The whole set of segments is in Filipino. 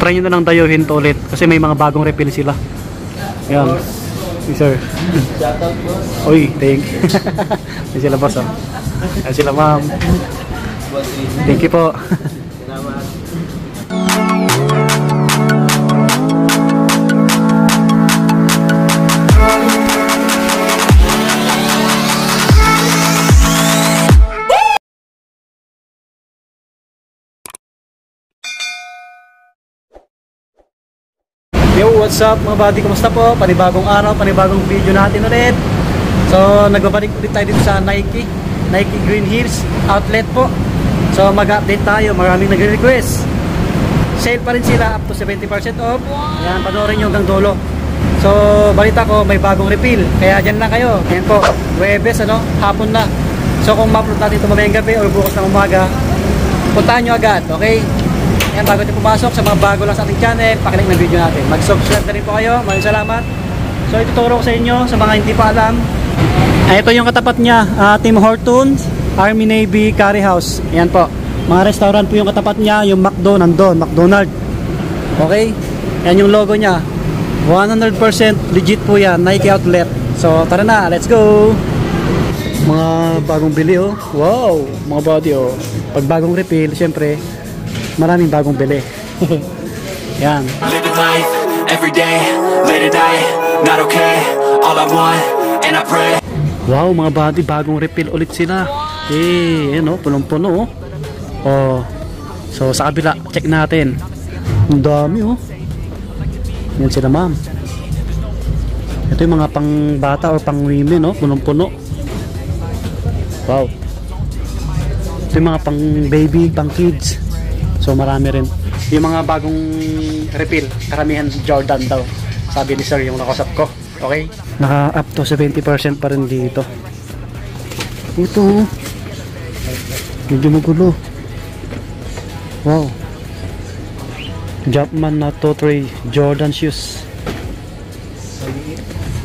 try nyo na lang dayuhin to ulit kasi may mga bagong refill sila. Yan. Yes, sir. Shoutout boss. Uy, thank you. Yan sila boss, oh. Yan sila ma'am. Thank you po. Salamat. Yo, what's up mga buddy? Kumusta po? Panibagong araw, panibagong video natin ulit. So, nagbabalik ulit tayo dito sa Nike Green Hills outlet po. So, mag-update tayo. Maraming nagre-request. Sale pa rin sila up to 70% off. Yan, panoorin nyo hanggang dulo. So, balita ko may bagong refill. Kaya dyan lang kayo. Ayan po, Webes, hapon na. So, kung ma-upload natin ito mamayang gabi o bukas ng umaga, puntahan nyo agad, okay? Ayan, bago tayo pumasok sa mga bago lang sa ating channel, pakilike ng video natin. Mag-subscribe na rin po kayo. Maraming salamat. So, ituturo ko sa inyo, sa mga hindi pa alam. Ito yung katapat niya, Tim Hortons, Army Navy Curry House. Ayan po. Mga restaurant po yung katapat niya, yung McDo nandun, McDonald. Okay? Ayan yung logo niya. 100% legit po yan, Nike outlet. So, tara na, let's go! Mga bagong bili, oh. Wow! Mga body, oh. Pag bagong refill, syempre, maraming bagong bili. Yan. Living life every day, late at night, not okay. All I want and I pray. Wow, mga buddy, bagong refill ulit sila. Eh, ano, punong-puno, oh. Oh. So sa kabila, check natin. Ang dami, oh. Yan sila, ma'am. Ito yung mga pang bata o pang women, oh, punong-puno. Wow. Ito yung mga pang baby, pang kids. So marami rin. Yung mga bagong refill, karamihan Jordan daw. Sabi ni sir yung nakasap ko. Okay? Naka up to 70% pa rin dito. Ito. Medyo magulo. Wow. Jumpman na to 3 Jordan shoes.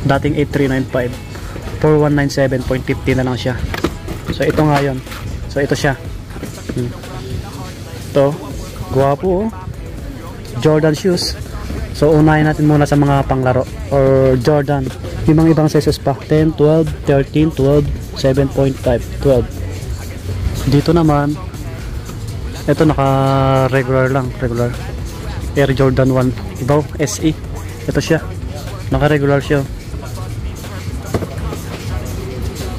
Dating 8395. 4197.50 na lang siya. So ito nga yun. So ito siya. Ito. Guwapo, oh. Jordan shoes. So unahin natin muna sa mga panglaro or Jordan. Yung mga ibang sizes pa, 10, 12, 13, 12, 7.5, 12. Dito naman ito naka regular lang, regular Air Jordan 1 ibaw, SE. Ito siya, naka regular siya,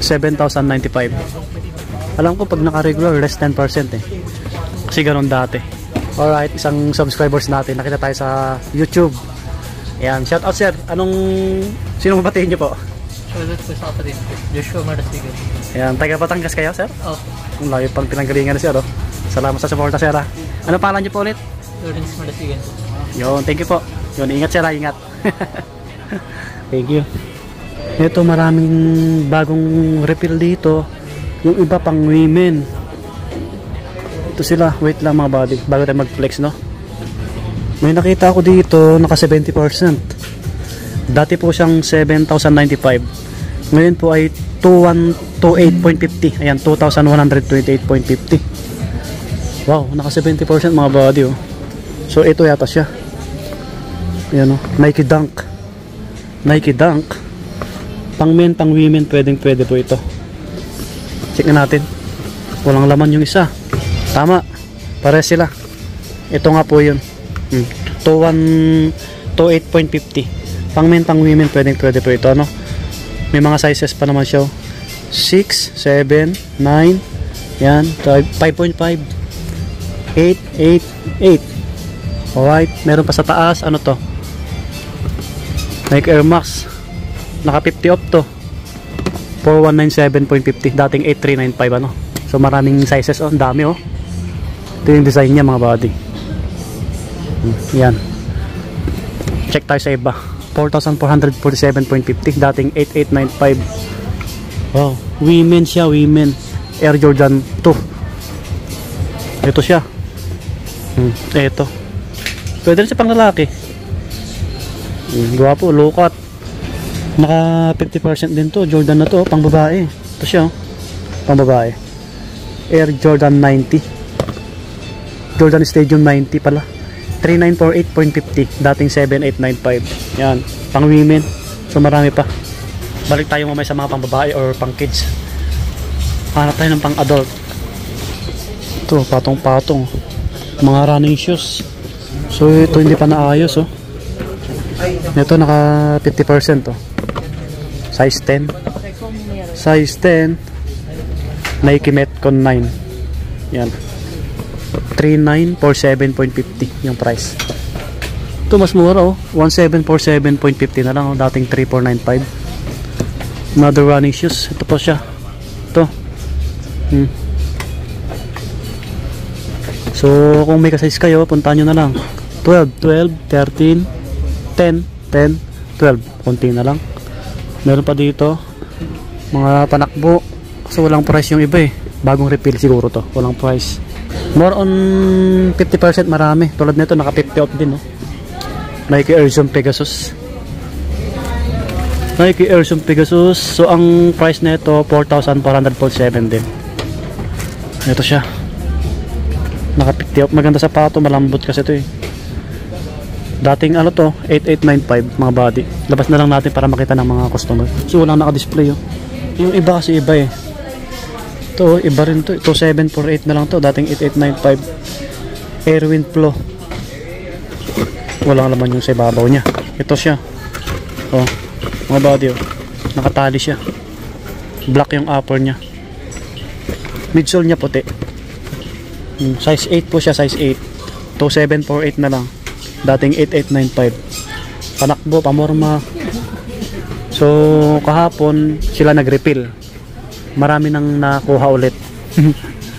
7,095. Alam ko pag naka regular less 10% eh, kasi ganun dati. Alright, isang subscribers natin, nakita tayo sa YouTube. Ayan, shout out sir. Sino mabatiin nyo po? Shout out po sa kapatid ko, Joshua Marasigan. Ayan, taga Batangas kayo sir? Oh. Ang layo pang pinanggalingan na siya, oh. Salamat sa suporta sir, ah. Ano pangalan nyo po ulit? Lawrence Marasigan. Yun, thank you po. Yun, ingat sir, ingat. Thank you. Ito, maraming bagong refill dito. Yung iba pang women. Ito sila, wait lang mga buddy, bago tayo mag-flex, no? May nakita ako dito, naka 70%. Dati po siyang 7,095. Ngayon po ay 2128.50. Ayan, 2,128.50. Wow, naka 70% mga buddy, oh. So ito yata siya. Ayan, oh, Nike Dunk. Nike Dunk. Pang men, pang women, pwede po ito. Check na natin. Walang laman yung isa. Tama, pares sila. Ito nga po yun, 28.50. Pang men, pang women, pwede po ito, ano? May mga sizes pa naman siya, 6, 7, 9, yan, 5.5, 8, 8, 8. Alright, meron pa sa taas, ano to? Nike Air Max, naka 50 off to, 4197.50, dating 8395, ano? So maraming sizes, oh, ang dami, oh. Ito yung design niya mga buddy. Yan. Check tayo sa iba. 4,447.50, dating 8895. Wow, women siya, women. Air Jordan 2. Ito siya. Ito. Pwede rin siya pang lalaki. Gwapo, low cut. Naka 50% din to. Jordan na to, pang babae. Ito siya, oh. Pang babae. Air Jordan 90. Jordan Stadium 90 pala. 3948.50, dating 7895. Yan, pang women. So marami pa. Balik tayo mamaya sa mga pang babae or pang kids. Hanap tayo ng pang adult. Ito, patong-patong. Mga running shoes. So ito hindi pa naayos, oh. Ito naka 50%, oh. Size 10. Size 10. Nike Metcon 9. Yan. 3947.50 yung price. Ito mas mura, oh. 1747.50 na lang, oh. Dating 3495. Another running shoes. Ito po siya. Ito. So kung may ka-size kayo, puntahan nyo na lang. 12, 13, 10, 10, 12. Konti na lang. Meron pa dito mga panakbo. Kasi walang price yung iba, eh. Bagong refill siguro to. Walang price. More on 50% marami. Tulad nito naka 50 off din, oh. Nike Air Zoom Pegasus. Nike Air Zoom Pegasus. So ang price nito 4,447 din. Ito siya. Naka 50 off. Maganda sapato, malambot kasi ito, eh. Dating ano to, 8895 mga body. Labas na lang natin para makita ng mga customer. So walang naka-display, oh. Yung iba kasi iba, eh. Ito iba rin to. Ito 748 na lang to. Dating 8895. Airwind Flow. Walang laman yung sa ibabaw niya. Ito siya. Oh, mga body, oh. Nakatali siya. Black yung upper niya. Midsole niya puti. Size 8 po siya, size 8. Ito 748 na lang. Dating 8895. Panakbo, pamorma. So kahapon sila nag-refill. Marami nang nakuha ulit.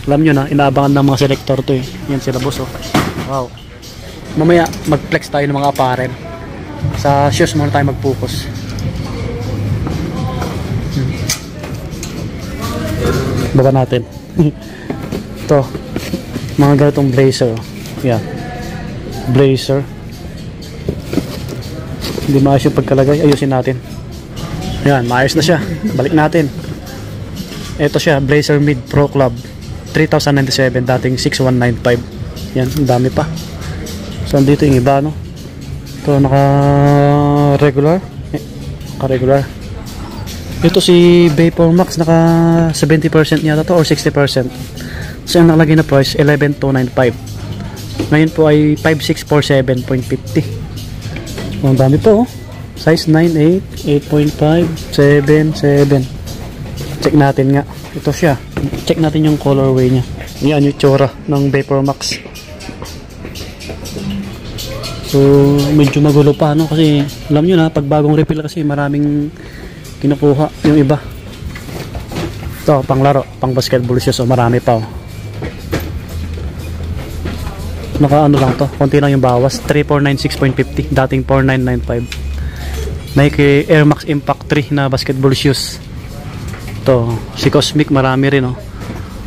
Alam nyo na, inaabangan ng mga selector to, eh. Yan sila, boss, oh. Wow. Mamaya mag-flex tayo ng mga apparel. Sa shoes muna tayo mag-focus. Baba natin. Ito, mga ganitong blazer, oh. Yan, blazer. Hindi maayos yung pagkalagay. Ayusin natin. Yan, maayos na siya. Balik natin. Ito siya, Blazer Mid Pro Club 3,097, dating 6,195. Yan, ang dami pa. So andito yung iba, no? Ito naka regular, regular. Ito si Vapor Max, naka 70% yata to or 60%. So yung nakalagay na price 11,295. Ngayon po ay 5,647.50. Ang dami po, oh. Size 9, 8, 8.5, 7, 7. Check natin nga. Ito siya. Check natin yung colorway niya. Yan yung tsura ng Vapor Max. So medyo magulo pa, no? Kasi alam nyo na, pag bagong refill kasi maraming kinukuha yung iba. Ito, pang laro, pang basketball shoes. So marami pa, oh. Naka ano lang to, konti lang yung bawas. 3,496.50, dating 4,995. Nike Air Max Impact 3 na basketball shoes. Ito, si Cosmic marami rin, oh.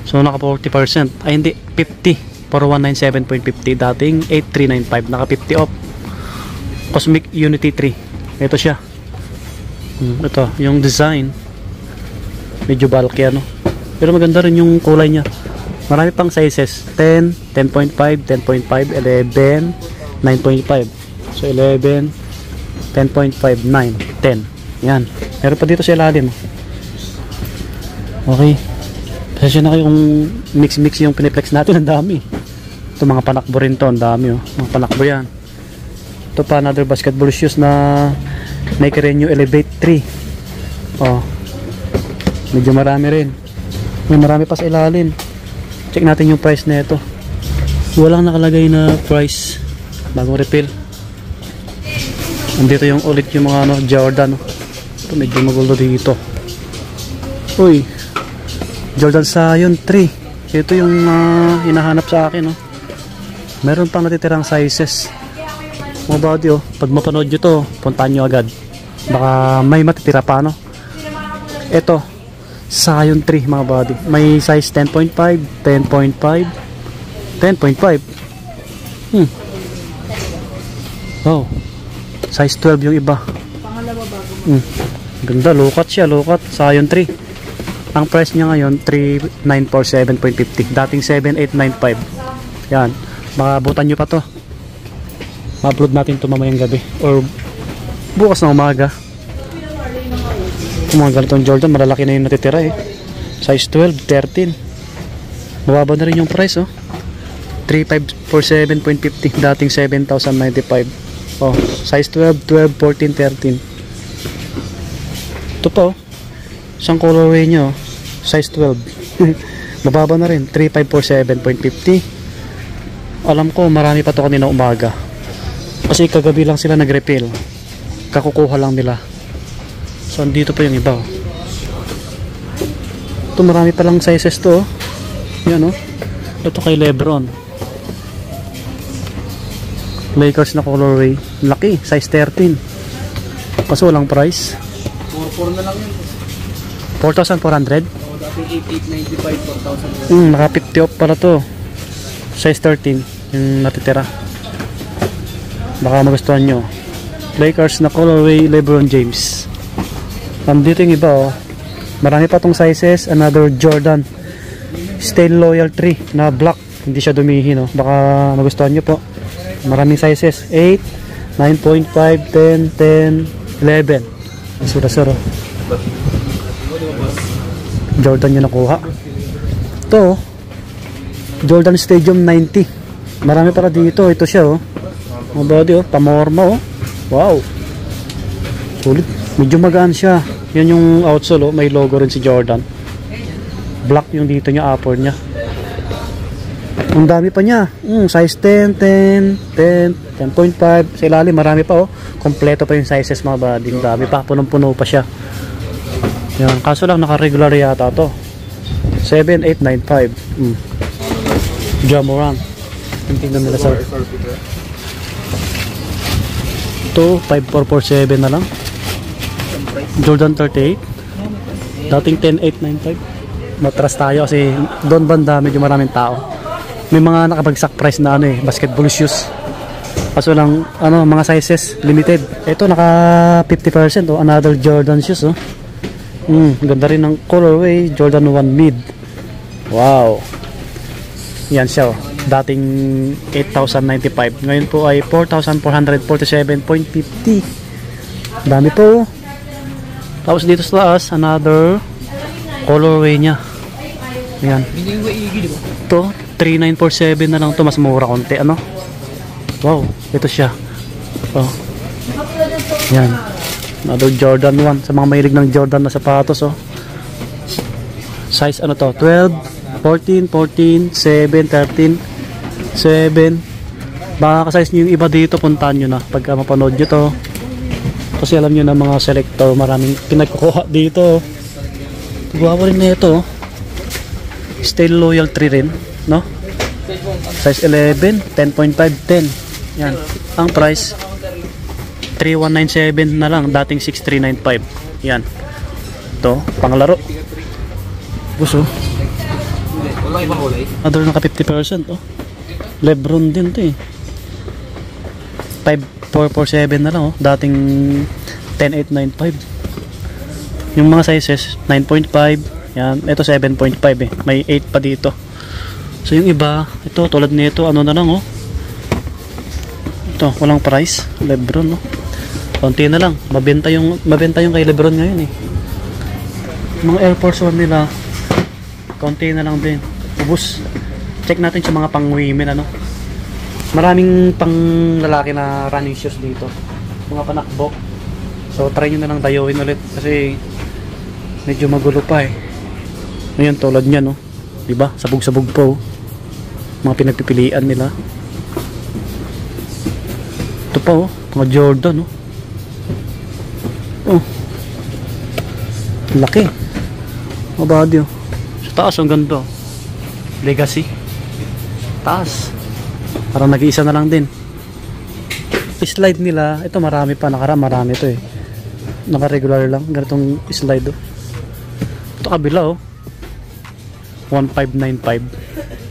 So naka 40%, ay hindi, 50, 4,197.50, dating 8,395, naka 50 off. Cosmic Unity 3. Ito siya. Ito, yung design medyo bulky, ano, pero maganda rin yung kulay niya. Marami pang sizes, 10, 10.5, 10.5, 11, 9.5. So 11, 10.5, 9, 10. Yan, meron pa dito sa ilalim. Okay, kasi na kayong mix yung piniplex natin. Ang dami. Ito mga panakbo rin to, ang dami, oh. Mga panakbo yan. Ito pa, another basketball shoes na Nike Renew Elevate 3. Oh, medyo marami rin. May marami pa sa ilalim. Check natin yung price na ito. Walang nakalagay na price. Bagong refill. Andito yung ulit yung mga, ano, Jordan, oh. Ito medyo magulo dito. Uy, Jordan Zion 3. Ito yung hinahanap sa akin, oh. Meron pang natitirang sizes. Mga body, oh. Pag mapanood nyo to, puntahan nyo agad. Baka may matitira pa, no? Ito, Zion 3, mga body. May size 10.5, 10.5, 10.5. Oh, size 12 yung iba. Ganda, lokat siya, lokat. Zion 3. Ang price niya ngayon 3,947.50, dating 7,895. Yan, makabutan nyo pa to. Ma-upload natin ito mamayang gabi or bukas na umaga. Yung mga ganitong Jordan, malalaki na yung natitira eh. Size 12, 13. Mababa na rin yung price oh. 3,547.50, dating 7,095. Oh, size 12, 12, 14, 13. Ito pa oh. Isang colorway nyo, size 12. Mababa na rin, 3,547.50. Alam ko marami pa to kanina umaga. Kasi kagabi lang sila nag-refill. Kakukuha lang nila. So andito pa yung iba oh. Ito marami pa lang sizes to oh. Yan oh. Ito kay Lebron, Lakers na colorway. Laki, size 13. Kaso walang price. 4,400 na lang yun. 4,400? O, dati 8,895, 4,000. Naka 50 off pala to. Size 13 yung natitira. Baka magustuhan nyo. Lakers na colorway, Lebron James. Nandito yung iba oh. Marami pa tong sizes. Another Jordan Stay Loyal 3 na black. Hindi siya dumihin oh. Baka magustuhan nyo po. Maraming sizes. 8, 9.5, 10, 10, 11. Sura-sura. Jordan yung nakuha. Ito oh. Jordan Stadium 90. Marami para dito. Ito siya oh. Mga body oh. Pamorma oh. Wow. Sulit. Medyo magaan siya. Yan yung outsole oh. May logo rin si Jordan. Black yung dito niya, upper niya. Ang dami pa niya. Size 10, 10, 10, 10.5. Sa ilalim marami pa oh. Kompleto pa yung sizes mga buddy. Ang dami pa. Punong-puno pa siya. Yan. Kaso lang naka-regular yata to. 7, 8, 9, 5. Jamorant. Tingnan nila sa ito, 5447 na lang. Jordan 38. Dating 10,895. Matras tayo kasi doon banda medyo maraming tao. May mga nakabagsak price na ano eh, basketball shoes. Kaso lang ano, mga sizes limited. Ito naka 50% oh, another Jordan shoes oh. Ganda rin ng colorway, Jordan 1 mid. Wow. Yan siya oh. Dating 8,095. Ngayon po ay 4,447.50. Dami po. Tapos dito sa taas, another colorway niya. Ayan. Ito, 3,947 na lang to. Mas mura konti. Ano? Wow. Ito siya. Oh. Ayan. Another Jordan 1. Sa mga mahilig ng Jordan na sapatos. Oh. Size ano to? 12, 14, 14, 7, 13, 7. Baka ka-size nyo yung iba dito. Puntahan nyo na. Pagka mapanood nyo to. Kasi alam nyo na mga selector, maraming pinagkukuha dito. Guwapo rin na ito. Stay Loyal 3 rin, no? Size 11, 10.5, 10. Yan. Ang price 3,197 na lang, dating 6,395. Yan. Ito, panglaro. Gusto. Other naka 50%, oh. Lebron din 'to eh. 5,447 na lang oh, dating 10,895. Yung mga sizes 9.5, yan, ito 7.5 eh. May 8 pa dito. So yung iba, ito tulad nito, ano na lang oh. Ito, walang price, Lebron oh. Konti na lang, mabenta yung kay Lebron ngayon eh. Mga Air Force 1 nila, konti na lang din. Ubus. Check natin sa mga pang women ano. Maraming pang lalaki na running shoes dito. Mga panakbo. So try nyo na lang dayawin ulit kasi medyo magulo pa eh. Ngayon tulad niya no. Diba? Sabog-sabog po. Mga pinagpipilian nila. Ito pa oh. Mga Jordan oh. Oh. Laki. Mabadi oh. Sa taas ang ganda. Legacy. Taas. Parang nag-iisa na lang din. Slide nila, ito marami pa, marami to eh. Naka-regular lang, ganitong slide oh. Ito kabila oh. 1,595.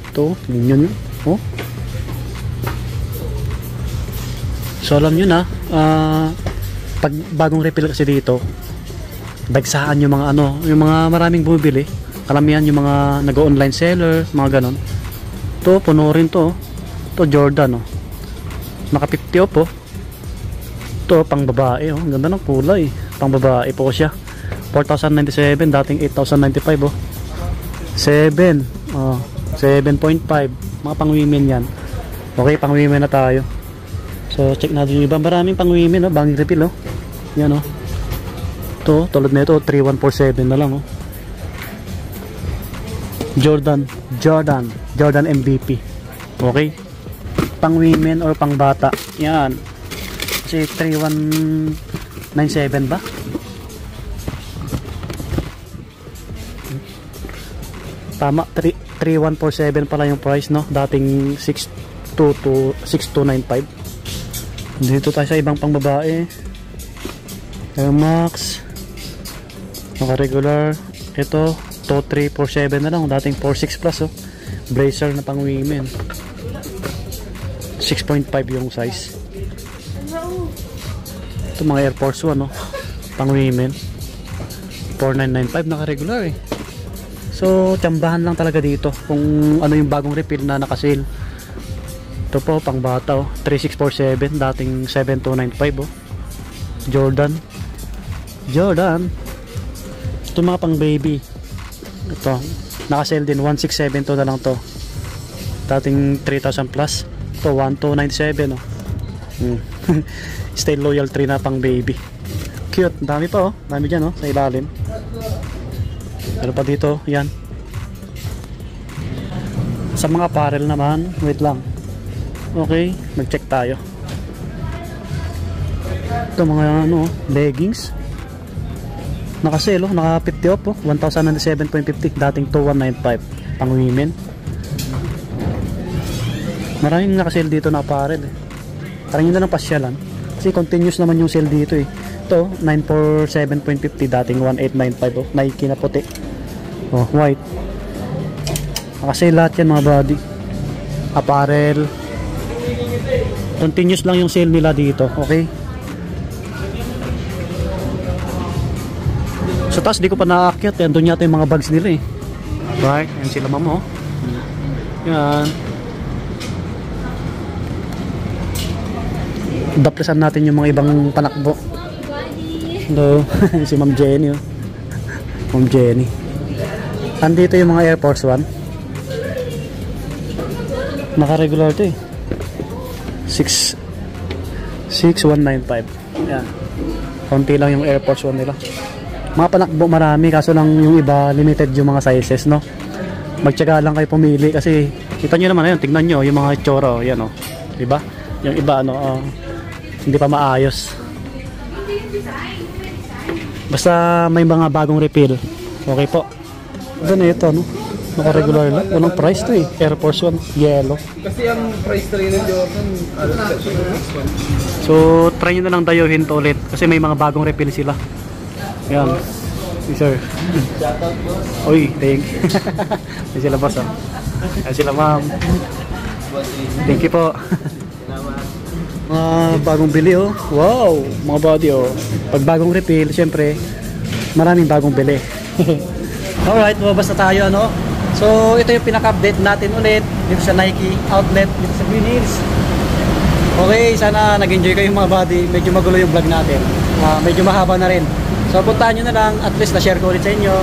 Ito, yun oh. So alam nyo na, pag bagong refill kasi dito, dagsaan yung mga ano, yung mga maraming bumibili. Kalamihan yung mga nag-online seller, mga ganon. Ito, puno rin to oh. Ito Jordan oh. Naka 50 off oh. Ito pang babae oh. Ganda ng kulay. Pang babae po siya. 4,097 dating 8,095 oh. 7 oh, 7.5 mga pang women yan. Okay, pang women na tayo. So check natin yung iba. Maraming pang women oh. Banging refill oh. Yan oh. Ito tulad na ito 3147 na lang oh. Jordan MVP. Okay, pang women or pang bata yan. Kasi 3197 ba? Tama, 3147 pala yung price no. Dating 6295. Dito tayo sa ibang pang babae. Air Max. Naka regular. Ito 2347 na lang. Dating 46 plus oh. Bracer na pang women. 6.5 yung size. Ito mga Air Force 1 no. Pang women. 4995 naka regular eh. So tsambahan lang talaga dito kung ano yung bagong refill na naka-sale. Ito po pang bata oh. 3647 dating 7295 oh. Jordan. Ito mga pang baby. Ito naka-sale din 1672 na lang to. Dating 3,000 plus. Ito 1297 oh. Stay Loyal 3 na pang baby. Cute, dami pa oh. Dami dyan oh sa ilalim. Pero pa dito, yan. Sa mga apparel naman, wait lang. Okay, mag-check tayo. Ito mga ano, leggings. Naka-sale oh, naka 50 off oh. 1,097.50 dating 2,195 pang women. Maraming naka-sale dito na apparel eh. Parang yun na lang pasyalan. Kasi continuous naman yung sale dito eh. Ito 947.50 dating 1,895 oh. Nike na puti oh, white. Naka-sale lahat yan mga body. Apparel. Continuous lang yung sale nila dito. Okay. Sa taas di ko pa nakaakyat. Yan doon yata yung mga bags nila eh. Right. Yan sila mamo. Yan. Daplasan natin yung mga ibang panakbo. Hello. Si Ma'am Jenny oh. Ma'am Jenny. Andito yung mga Air Force 1. Naka-regular to eh. 6195. Yan. Konti lang yung Air Force 1 nila. Mga panakbo marami kaso lang yung iba limited yung mga sizes no. Magtiyaga lang kayo pumili kasi kita nyo naman ayun, tingnan nyo yung mga itsura oh, yan oh. Diba? Yung iba ano hindi pa maayos. Basta may mga bagong refill. Okay po. Ano ito no? Naka-regular lang. Walang price to eh. Air Force 1 yellow. Kasi ang price rin ng Jordan, so try nyo na lang dayuhin to ulit kasi may mga bagong refill sila. Yan. Yes, sir. shoutout boss. Uy, thank you. Ay sila boss oh. Ay sila ma'am. Thank you po. Mga bagong bili oh. Wow, mga body oh. Pag bagong refill, syempre maraming bagong bili. Alright, lumabas na tayo ano. So ito yung pinaka-update natin ulit dito sa Nike outlet dito sa Green Hills. Okay, sana nag-enjoy kayo mga body. Medyo magulo yung vlog natin. Medyo mahaba na rin. So puntahan nyo na lang, at least na-share ko ulit sa inyo.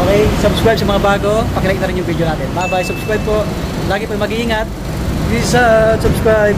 Okay, subscribe sa mga bago. Pakilike na rin yung video natin. Bye bye, subscribe po. Lagi po mag-iingat. Please subscribe.